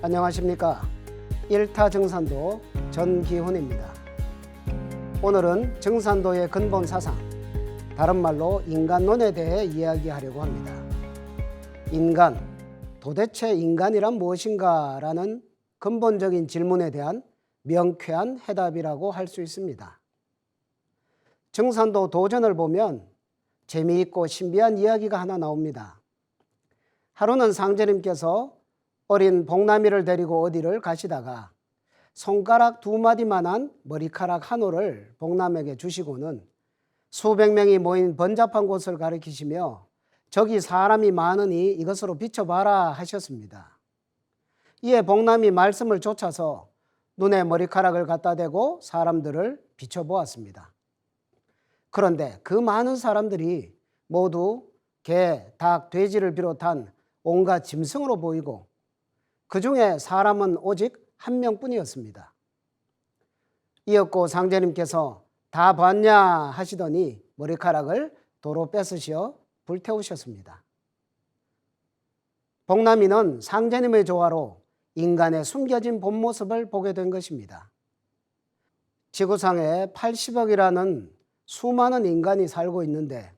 안녕하십니까. 1타 정산도 전기훈입니다. 오늘은 정산도의 근본 사상, 다른 말로 인간론에 대해 이야기하려고 합니다. 인간, 도대체 인간이란 무엇인가? 라는 근본적인 질문에 대한 명쾌한 해답이라고 할 수 있습니다. 정산도 도전을 보면 재미있고 신비한 이야기가 하나 나옵니다. 하루는 상제님께서 어린 복남이를 데리고 어디를 가시다가 손가락 2마디만한 머리카락 한 올을 복남에게 주시고는 수백 명이 모인 번잡한 곳을 가리키시며 저기 사람이 많으니 이것으로 비춰봐라 하셨습니다. 이에 복남이 말씀을 쫓아서 눈에 머리카락을 갖다 대고 사람들을 비춰보았습니다. 그런데 그 많은 사람들이 모두 개, 닭, 돼지를 비롯한 온갖 짐승으로 보이고 그 중에 사람은 오직 한 명뿐이었습니다. 이었고 상제님께서 다 봤냐 하시더니 머리카락을 도로 뺏으시어 불태우셨습니다. 복남이는 상제님의 조화로 인간의 숨겨진 본 모습을 보게 된 것입니다. 지구상에 80억이라는 수많은 인간이 살고 있는데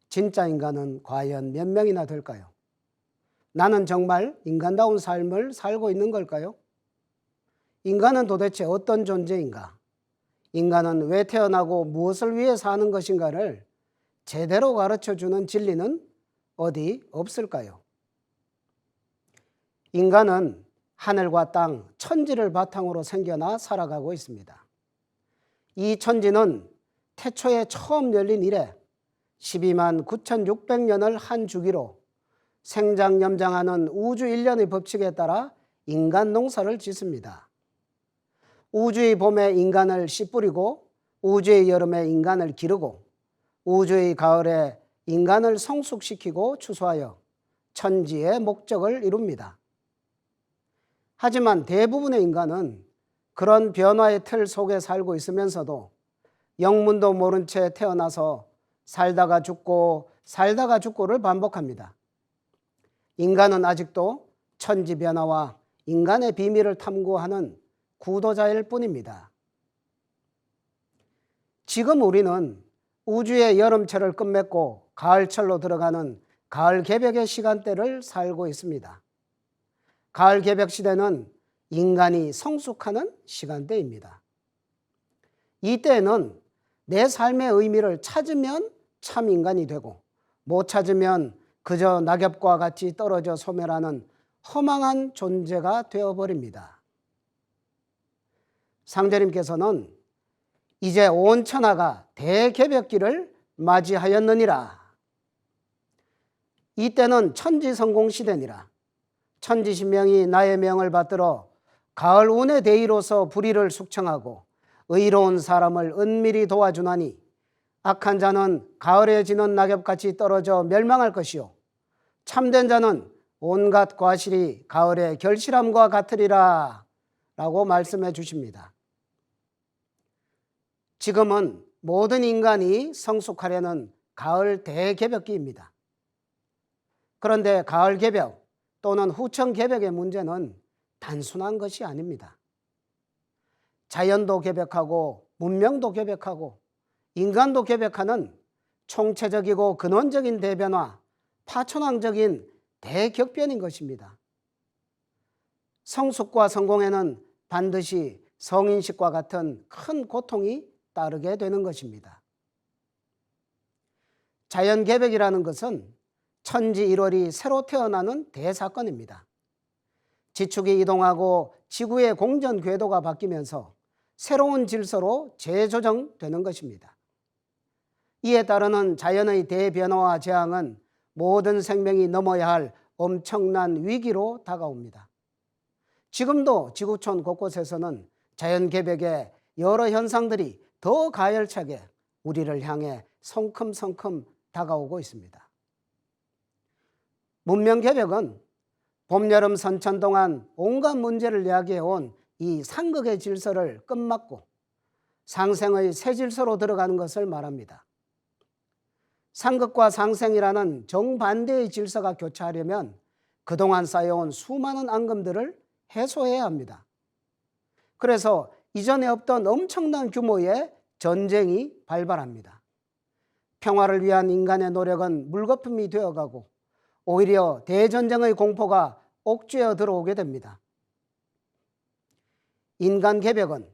진짜 인간은 과연 몇 명이나 될까요? 나는 정말 인간다운 삶을 살고 있는 걸까요? 인간은 도대체 어떤 존재인가? 인간은 왜 태어나고 무엇을 위해 사는 것인가를 제대로 가르쳐주는 진리는 어디 없을까요? 인간은 하늘과 땅, 천지를 바탕으로 생겨나 살아가고 있습니다. 이 천지는 태초에 처음 열린 이래 12만 9,600년을 한 주기로 생장염장하는 우주 일련의 법칙에 따라 인간 농사를 짓습니다. 우주의 봄에 인간을 씨 뿌리고 우주의 여름에 인간을 기르고 우주의 가을에 인간을 성숙시키고 추수하여 천지의 목적을 이룹니다. 하지만 대부분의 인간은 그런 변화의 틀 속에 살고 있으면서도 영문도 모른 채 태어나서 살다가 죽고 살다가 죽고를 반복합니다. 인간은 아직도 천지 변화와 인간의 비밀을 탐구하는 구도자일 뿐입니다. 지금 우리는 우주의 여름철을 끝맺고 가을철로 들어가는 가을 개벽의 시간대를 살고 있습니다. 가을 개벽 시대는 인간이 성숙하는 시간대입니다. 이때에는 내 삶의 의미를 찾으면 참 인간이 되고 못 찾으면 그저 낙엽과 같이 떨어져 소멸하는 허망한 존재가 되어버립니다. 상제님께서는 이제 온 천하가 대개벽기를 맞이하였느니라. 이때는 천지성공시대니라. 천지신명이 나의 명을 받들어 가을 운의 대의로서 불의를 숙청하고 의로운 사람을 은밀히 도와주나니 악한 자는 가을에 지는 낙엽같이 떨어져 멸망할 것이요 참된 자는 온갖 과실이 가을의 결실함과 같으리라 라고 말씀해 주십니다. 지금은 모든 인간이 성숙하려는 가을 대개벽기입니다. 그런데 가을 개벽 또는 후천 개벽의 문제는 단순한 것이 아닙니다. 자연도 개벽하고 문명도 개벽하고 인간도 개벽하는 총체적이고 근원적인 대변화, 파천왕적인 대격변인 것입니다. 성숙과 성공에는 반드시 성인식과 같은 큰 고통이 따르게 되는 것입니다. 자연개벽이라는 것은 천지 1월이 새로 태어나는 대사건입니다. 지축이 이동하고 지구의 공전 궤도가 바뀌면서 새로운 질서로 재조정되는 것입니다. 이에 따르는 자연의 대변화와 재앙은 모든 생명이 넘어야 할 엄청난 위기로 다가옵니다. 지금도 지구촌 곳곳에서는 자연개벽의 여러 현상들이 더 가열차게 우리를 향해 성큼성큼 다가오고 있습니다. 문명개벽은 봄, 여름, 선천 동안 온갖 문제를 야기해온 이 상극의 질서를 끝막고 상생의 새 질서로 들어가는 것을 말합니다. 상극과 상생이라는 정반대의 질서가 교차하려면 그동안 쌓여온 수많은 앙금들을 해소해야 합니다. 그래서 이전에 없던 엄청난 규모의 전쟁이 발발합니다. 평화를 위한 인간의 노력은 물거품이 되어가고 오히려 대전쟁의 공포가 옥죄어 들어오게 됩니다. 인간 개벽은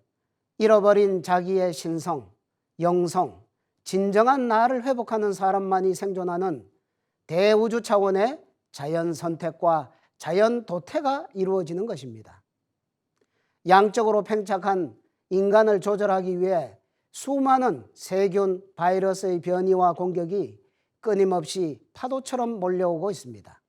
잃어버린 자기의 신성, 영성, 진정한 나를 회복하는 사람만이 생존하는 대우주 차원의 자연 선택과 자연 도태가 이루어지는 것입니다. 양적으로 팽착한 인간을 조절하기 위해 수많은 세균, 바이러스의 변이와 공격이 끊임없이 파도처럼 몰려오고 있습니다.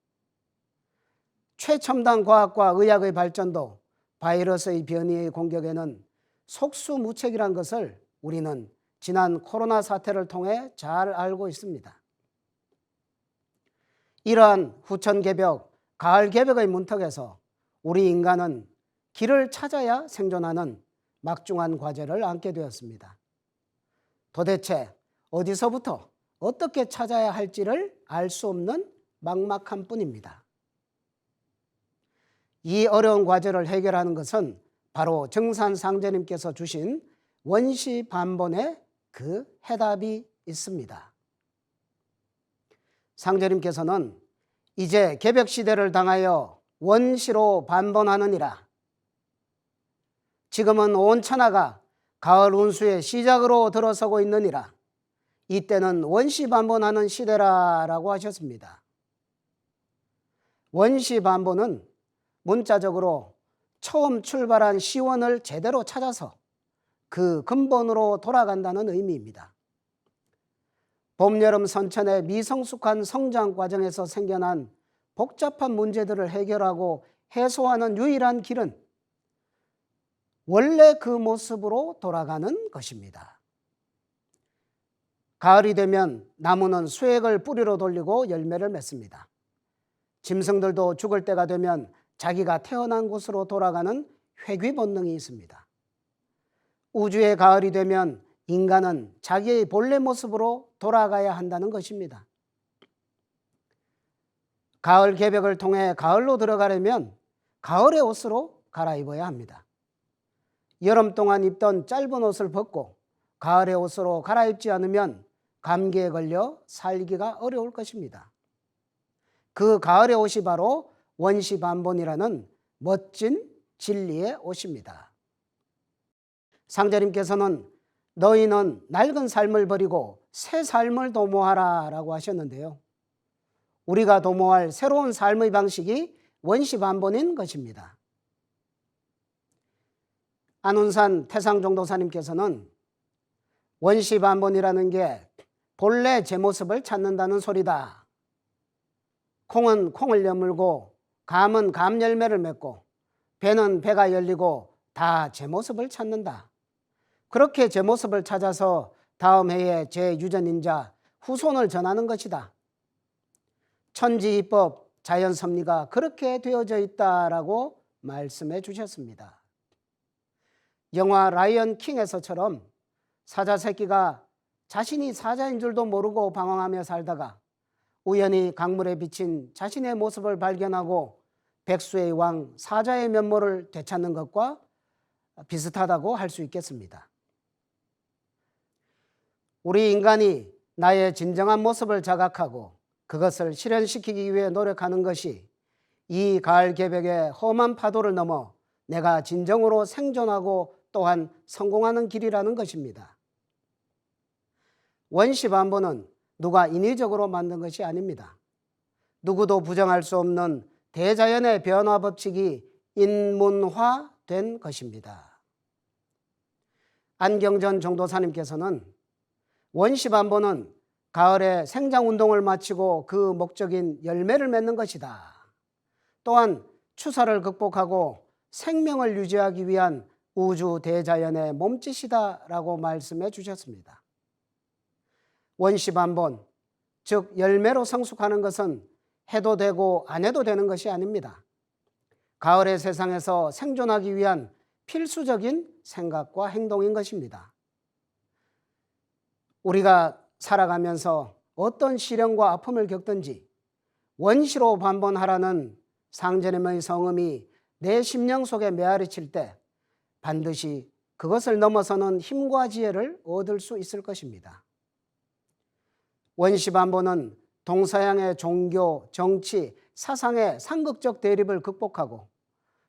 최첨단 과학과 의학의 발전도 바이러스의 변이의 공격에는 속수무책이란 것을 우리는 지난 코로나 사태를 통해 잘 알고 있습니다. 이러한 후천개벽, 가을개벽의 문턱에서 우리 인간은 길을 찾아야 생존하는 막중한 과제를 안게 되었습니다. 도대체 어디서부터 어떻게 찾아야 할지를 알 수 없는 막막함 뿐입니다. 이 어려운 과제를 해결하는 것은 바로 정산상제님께서 주신 원시반본의 그 해답이 있습니다. 상제님께서는 이제 개벽시대를 당하여 원시로 반본하느니라. 지금은 온 천하가 가을 운수의 시작으로 들어서고 있느니라. 이때는 원시반본하는 시대라라고 하셨습니다. 원시반본은 문자적으로 처음 출발한 시원을 제대로 찾아서 그 근본으로 돌아간다는 의미입니다. 봄, 여름 선천의 미성숙한 성장 과정에서 생겨난 복잡한 문제들을 해결하고 해소하는 유일한 길은 원래 그 모습으로 돌아가는 것입니다. 가을이 되면 나무는 수액을 뿌리로 돌리고 열매를 맺습니다. 짐승들도 죽을 때가 되면 자기가 태어난 곳으로 돌아가는 회귀 본능이 있습니다. 우주의 가을이 되면 인간은 자기의 본래 모습으로 돌아가야 한다는 것입니다. 가을 개벽을 통해 가을로 들어가려면 가을의 옷으로 갈아입어야 합니다. 여름 동안 입던 짧은 옷을 벗고 가을의 옷으로 갈아입지 않으면 감기에 걸려 살기가 어려울 것입니다. 그 가을의 옷이 바로 원시반본이라는 멋진 진리의 옷입니다. 상제님께서는 너희는 낡은 삶을 버리고 새 삶을 도모하라 라고 하셨는데요. 우리가 도모할 새로운 삶의 방식이 원시반본인 것입니다. 안운산 태상종도사님께서는 원시반본이라는 게 본래 제 모습을 찾는다는 소리다. 콩은 콩을 여물고 감은 감 열매를 맺고 배는 배가 열리고 다 제 모습을 찾는다. 그렇게 제 모습을 찾아서 다음 해에 제 유전인자 후손을 전하는 것이다. 천지이법 자연섭리가 그렇게 되어져 있다라고 말씀해 주셨습니다. 영화 라이언 킹에서처럼 사자 새끼가 자신이 사자인 줄도 모르고 방황하며 살다가 우연히 강물에 비친 자신의 모습을 발견하고 백수의 왕 사자의 면모를 되찾는 것과 비슷하다고 할 수 있겠습니다. 우리 인간이 나의 진정한 모습을 자각하고 그것을 실현시키기 위해 노력하는 것이 이 가을 개벽의 험한 파도를 넘어 내가 진정으로 생존하고 또한 성공하는 길이라는 것입니다. 원시반본은 누가 인위적으로 만든 것이 아닙니다. 누구도 부정할 수 없는 대자연의 변화 법칙이 인문화된 것입니다. 안경전 종도사님께서는 원시반본은 가을에 생장운동을 마치고 그 목적인 열매를 맺는 것이다. 또한 추사를 극복하고 생명을 유지하기 위한 우주 대자연의 몸짓이다라고 말씀해 주셨습니다. 원시반본, 즉 열매로 성숙하는 것은 해도 되고 안 해도 되는 것이 아닙니다. 가을의 세상에서 생존하기 위한 필수적인 생각과 행동인 것입니다. 우리가 살아가면서 어떤 시련과 아픔을 겪든지 원시로 반본하라는 상제님의 성음이 내 심령 속에 메아리칠 때 반드시 그것을 넘어서는 힘과 지혜를 얻을 수 있을 것입니다. 원시반보는 동서양의 종교, 정치, 사상의 상극적 대립을 극복하고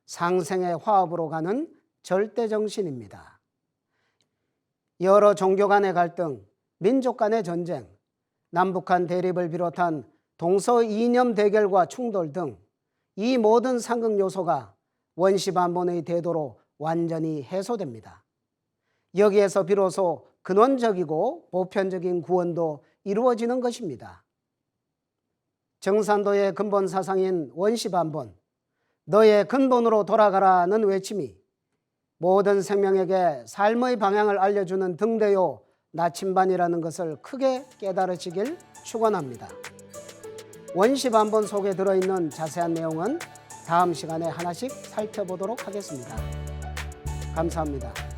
상생의 화합으로 가는 절대정신입니다. 여러 종교 간의 갈등, 민족 간의 전쟁, 남북한 대립을 비롯한 동서 이념 대결과 충돌 등 이 모든 상극 요소가 원시반본의 대도로 완전히 해소됩니다. 여기에서 비로소 근원적이고 보편적인 구원도 이루어지는 것입니다. 정산도의 근본 사상인 원시반본, 너의 근본으로 돌아가라는 외침이 모든 생명에게 삶의 방향을 알려주는 등대요 나침반이라는 것을 크게 깨달으시길 축원합니다. 원시반본 속에 들어있는 자세한 내용은 다음 시간에 하나씩 살펴보도록 하겠습니다. 감사합니다.